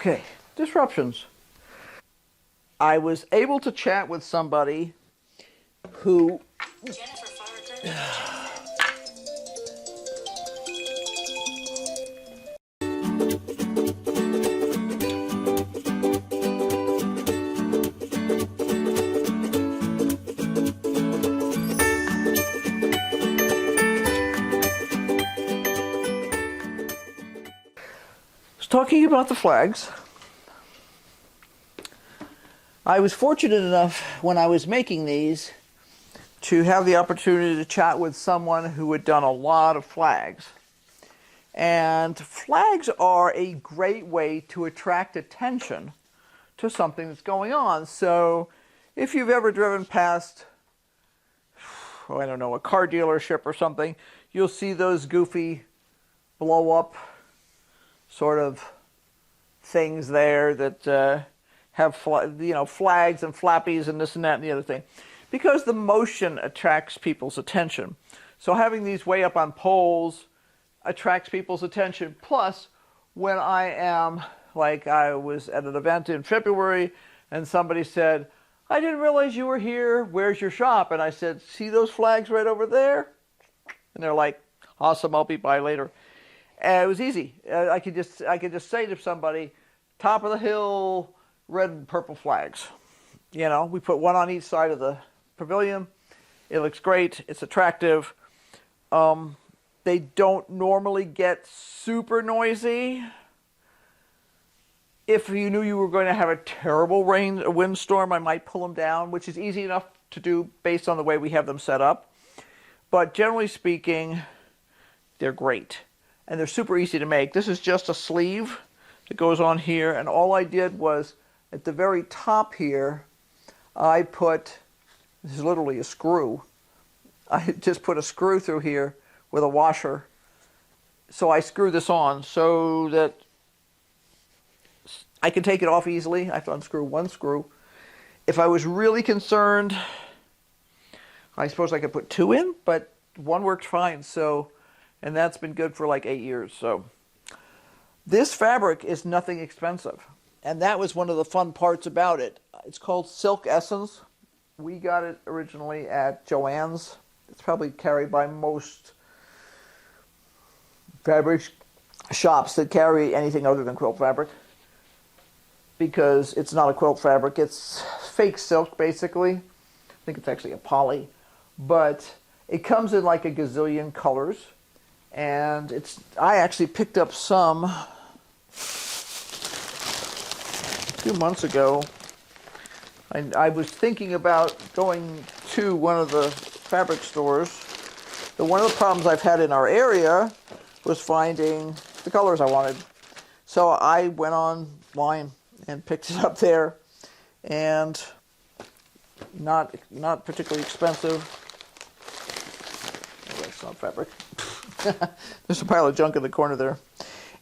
Okay, disruptions. I was able to chat with somebody who... Talking about the flags, I was fortunate enough when I was making these to have the opportunity to chat with someone who had done a lot of flags. And flags are a great way to attract attention to something that's going on. So if you've ever driven past, I don't know, a car dealership or something, you'll see those goofy blow up sort of things there that have flags and flappies and this and that and the other thing, because the motion attracts people's attention. So having these way up on poles attracts people's attention. Plus, when I am, like I was at an event in February and somebody said, "I didn't realize you were here, where's your shop?" And I said, "See those flags right over there?" And they're like, "Awesome, I'll be by later." And it was easy. I could just say to somebody, "Top of the hill, red and purple flags." You know, we put one on each side of the pavilion. It looks great. It's attractive. They don't normally get super noisy. If you knew you were going to have a terrible windstorm, I might pull them down, which is easy enough to do based on the way we have them set up. But generally speaking, they're great. And they're super easy to make. This is just a sleeve that goes on here, and all I did was at the very top here, I put, this is literally a screw, I just put a screw through here with a washer. So I screw this on so that I can take it off easily. I have to unscrew one screw. If I was really concerned, I suppose I could put two in, but one worked fine. So, and that's been good for like 8 years. So this fabric is nothing expensive. And that was one of the fun parts about it. It's called Silk Essence. We got it originally at Joann's. It's probably carried by most fabric shops that carry anything other than quilt fabric, because it's not a quilt fabric. It's fake silk, basically. I think it's actually a poly. But it comes in like a gazillion colors. And I actually picked up some a few months ago. I was thinking about going to one of the fabric stores. But one of the problems I've had in our area was finding the colors I wanted. So I went online and picked it up there, and not particularly expensive. Oh, that's not fabric. There's a pile of junk in the corner there.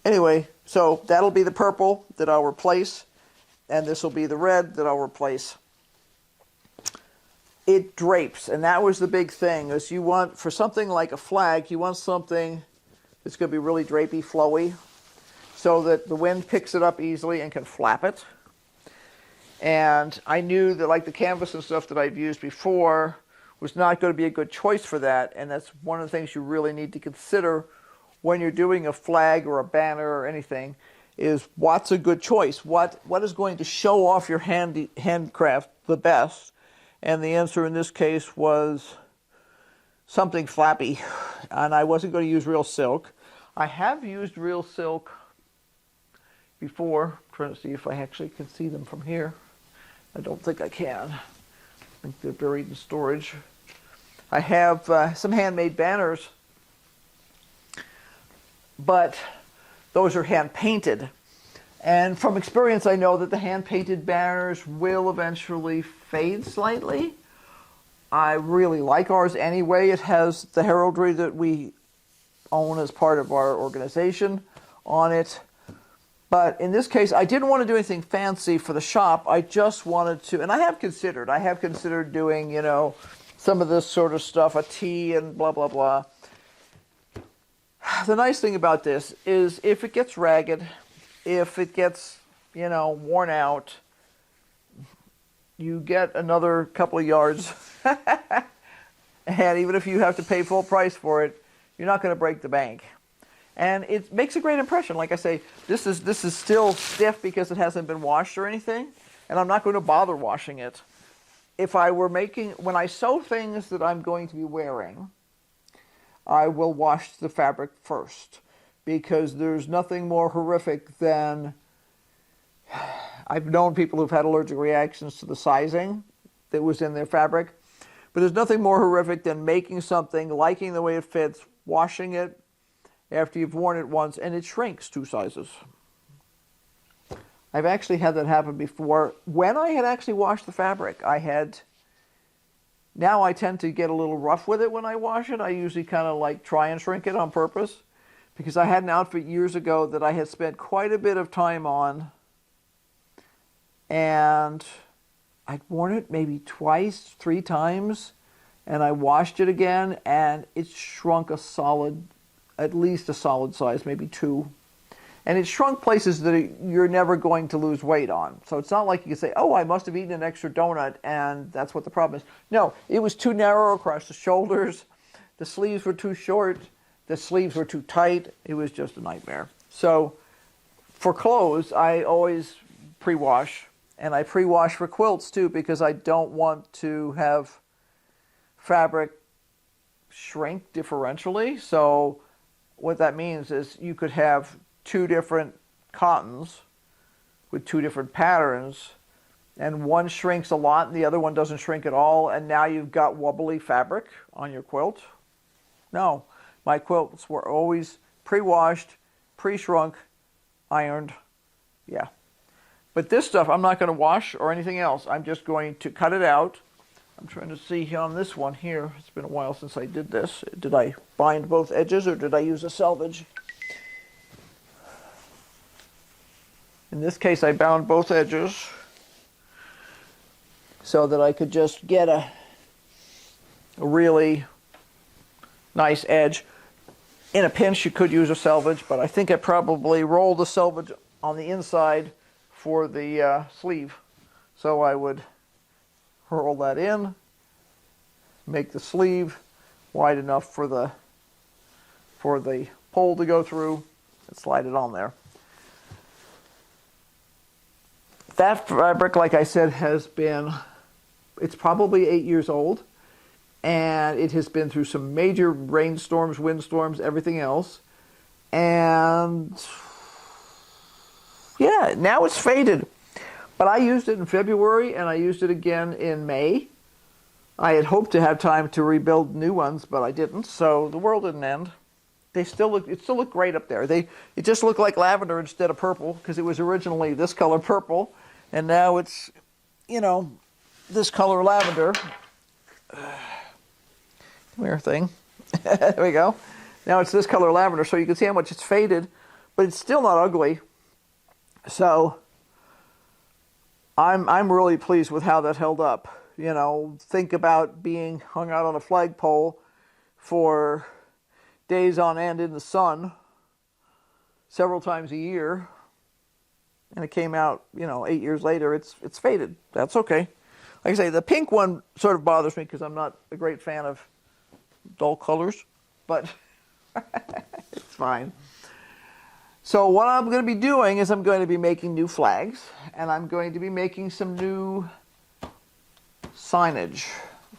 Anyway, so that'll be the purple that I'll replace, and this will be the red that I'll replace. It drapes, and that was the big thing, is you want, for something like a flag, you want something that's going to be really drapey, flowy, so that the wind picks it up easily and can flap it. And I knew that, like the canvas and stuff that I've used before was not going to be a good choice for that, and that's one of the things you really need to consider when you're doing a flag or a banner or anything, is what's a good choice? What is going to show off your handcraft the best? And the answer in this case was something flappy, and I wasn't going to use real silk. I have used real silk before. I'm trying to see if I actually can see them from here. I don't think I can. I think they're buried in storage. I have some handmade banners, but those are hand painted. And from experience, I know that the hand painted banners will eventually fade slightly. I really like ours anyway. It has the heraldry that we own as part of our organization on it. But in this case, I didn't want to do anything fancy for the shop. I just wanted to, and I have considered doing, you know, some of this sort of stuff, a tee and blah, blah, blah. The nice thing about this is if it gets ragged, if it gets you know, worn out, you get another couple of yards. And even if you have to pay full price for it, you're not going to break the bank. And it makes a great impression. Like I say, this is still stiff because it hasn't been washed or anything, and I'm not going to bother washing it. If I were making, when I sew things that I'm going to be wearing, I will wash the fabric first, because there's nothing more horrific than, I've known people who've had allergic reactions to the sizing that was in their fabric, but there's nothing more horrific than making something, liking the way it fits, washing it after you've worn it once, and it shrinks 2 sizes. I've actually had that happen before. When I had actually washed the fabric, now I tend to get a little rough with it when I wash it. I usually kind of like try and shrink it on purpose, because I had an outfit years ago that I had spent quite a bit of time on, and I'd worn it maybe twice, 3 times, and I washed it again, and it shrunk at least a solid size, maybe 2. And it shrunk places that you're never going to lose weight on. So it's not like you can say, oh, I must have eaten an extra donut, and that's what the problem is. No, it was too narrow across the shoulders. The sleeves were too short. The sleeves were too tight. It was just a nightmare. So for clothes, I always pre-wash. And I pre-wash for quilts, too, because I don't want to have fabric shrink differentially. So what that means is you could have 2 different cottons with 2 different patterns, and one shrinks a lot and the other one doesn't shrink at all, and now you've got wobbly fabric on your quilt. No, my quilts were always pre-washed, pre-shrunk, ironed. Yeah. But this stuff I'm not going to wash or anything else. I'm just going to cut it out. I'm trying to see on this one here. It's been a while since I did this. Did I bind both edges or did I use a selvage? In this case, I bound both edges so that I could just get a really nice edge. In a pinch, you could use a selvage, but I think I probably rolled the selvage on the inside for the sleeve. So I would roll that in, make the sleeve wide enough for the pole to go through, and slide it on there. That fabric, like I said, it's probably 8 years old, and it has been through some major rainstorms, windstorms, everything else. And yeah, now it's faded. But I used it in February, and I used it again in May. I had hoped to have time to rebuild new ones, but I didn't, so the world didn't end. It still looked great up there. It just looked like lavender instead of purple, because it was originally this color purple, and now it's, you know, this color lavender. Come here, thing. There we go. Now it's this color lavender, so you can see how much it's faded, but it's still not ugly. So I'm really pleased with how that held up. You know, think about being hung out on a flagpole for days on end in the sun several times a year, and it came out, you know, 8 years later. It's faded. That's okay. Like I say, the pink one sort of bothers me because I'm not a great fan of dull colors, but it's fine. So what I'm going to be doing is I'm going to be making new flags, and I'm going to be making some new signage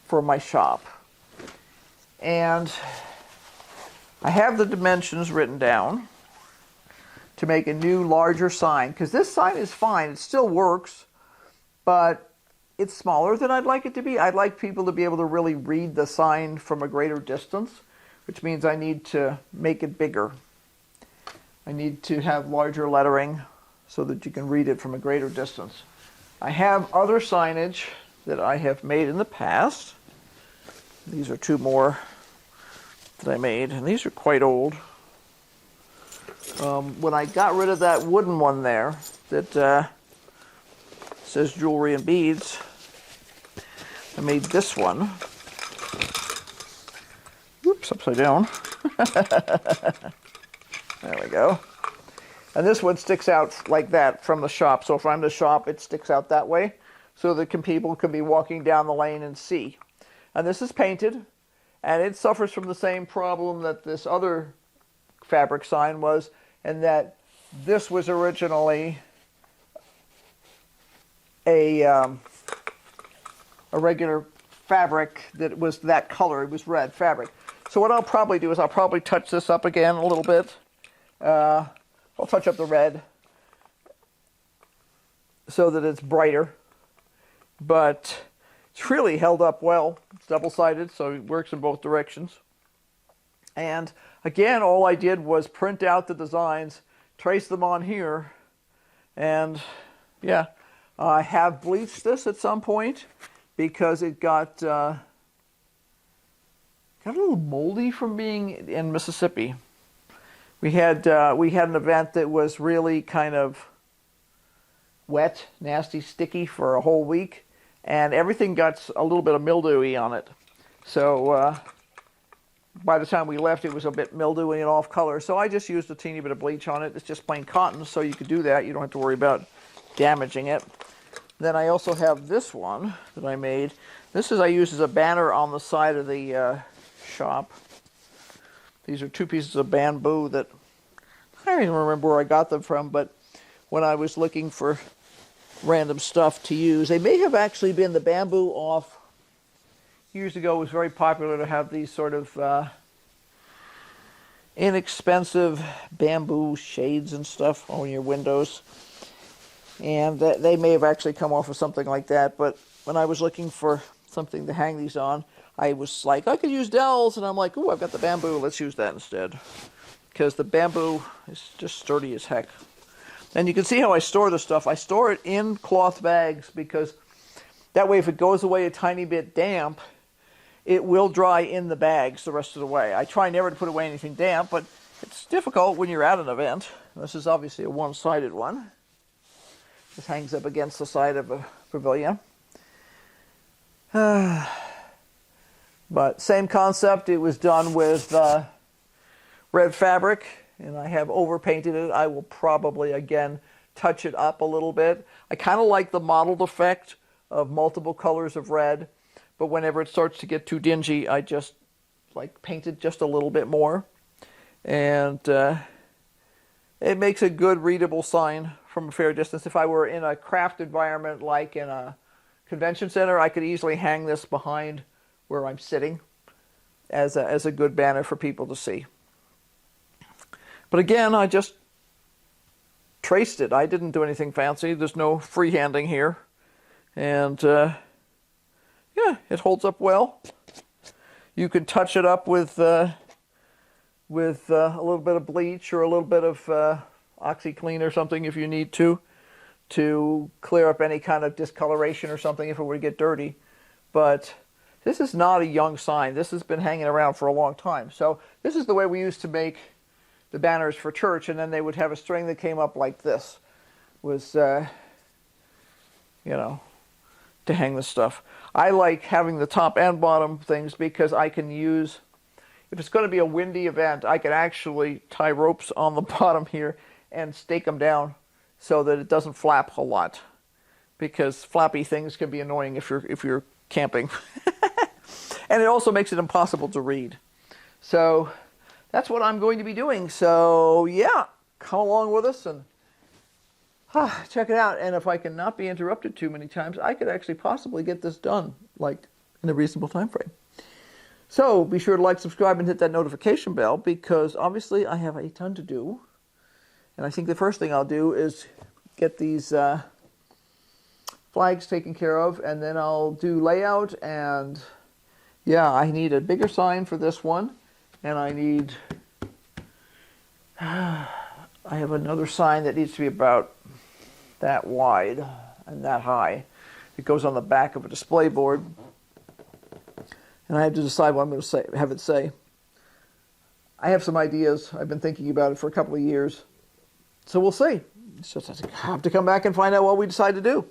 for my shop. And I have the dimensions written down to make a new, larger sign, because this sign is fine. It still works, but it's smaller than I'd like it to be. I'd like people to be able to really read the sign from a greater distance, which means I need to make it bigger. I need to have larger lettering so that you can read it from a greater distance. I have other signage that I have made in the past. These are 2 more that I made, and these are quite old. When I got rid of that wooden one there that says jewelry and beads, I made this one. Oops, upside down. There we go. And this one sticks out like that from the shop. So if I'm in the shop, it sticks out that way so that people can be walking down the lane and see. And this is painted, and it suffers from the same problem that this other fabric sign was, and that this was originally a regular fabric that was that color. It was red fabric. So what I'll probably do is I'll probably touch this up again a little bit. I'll touch up the red so that it's brighter. But it's really held up well. It's double-sided, so it works in both directions. And again, all I did was print out the designs, trace them on here, and yeah, I have bleached this at some point because it got a little moldy from being in Mississippi. We had an event that was really kind of wet, nasty, sticky for a whole week, and everything got a little bit of mildewy on it. So by the time we left, it was a bit mildewy and off color. So I just used a teeny bit of bleach on it. It's just plain cotton, so you could do that. You don't have to worry about damaging it. Then I also have this one that I made. This I used as a banner on the side of the shop. These are 2 pieces of bamboo that I don't even remember where I got them from, but when I was looking for random stuff to use, they may have actually been the bamboo off. Years ago, it was very popular to have these sort of inexpensive bamboo shades and stuff on your windows. And they may have actually come off of something like that, but when I was looking for something to hang these on, I was like, I could use dowels, and I'm like, ooh, I've got the bamboo, let's use that instead. Because the bamboo is just sturdy as heck. And you can see how I store the stuff. I store it in cloth bags because that way if it goes away a tiny bit damp, it will dry in the bags the rest of the way. I try never to put away anything damp, but it's difficult when you're at an event. This is obviously a one-sided one. This hangs up against the side of a pavilion. But same concept. It was done with red fabric, and I have overpainted it. I will probably, again, touch it up a little bit. I kind of like the mottled effect of multiple colors of red, but whenever it starts to get too dingy, I just like paint it just a little bit more. And it makes a good readable sign from a fair distance. If I were in a craft environment like in a convention center, I could easily hang this behind where I'm sitting as a good banner for people to see. But again, I just traced it. I didn't do anything fancy. There's no freehanding here. And yeah, it holds up well. You can touch it up with a little bit of bleach or a little bit of OxyClean or something if you need to clear up any kind of discoloration or something if it were to get dirty. But this is not a young sign. This has been hanging around for a long time. So this is the way we used to make the banners for church, and then they would have a string that came up like this, was, you know, to hang the stuff. I like having the top and bottom things because I can use, if it's going to be a windy event, I can actually tie ropes on the bottom here and stake them down so that it doesn't flap a lot, because flappy things can be annoying if you're camping. And it also makes it impossible to read. So that's what I'm going to be doing. So yeah, come along with us and check it out. And if I can not be interrupted too many times, I could actually possibly get this done like in a reasonable time frame. So be sure to like, subscribe, and hit that notification bell, because obviously I have a ton to do. And I think the first thing I'll do is get these flags taken care of, and then I'll do layout. And yeah, I need a bigger sign for this one, and I need I have another sign that needs to be about that wide and that high. It goes on the back of a display board, and I have to decide what I'm going to have it say. I have some ideas. I've been thinking about it for a couple of years, so we'll see. It's just I have to come back and find out what we decide to do.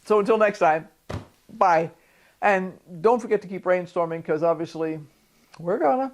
So until next time, bye. And don't forget to keep brainstorming, because obviously we're gonna.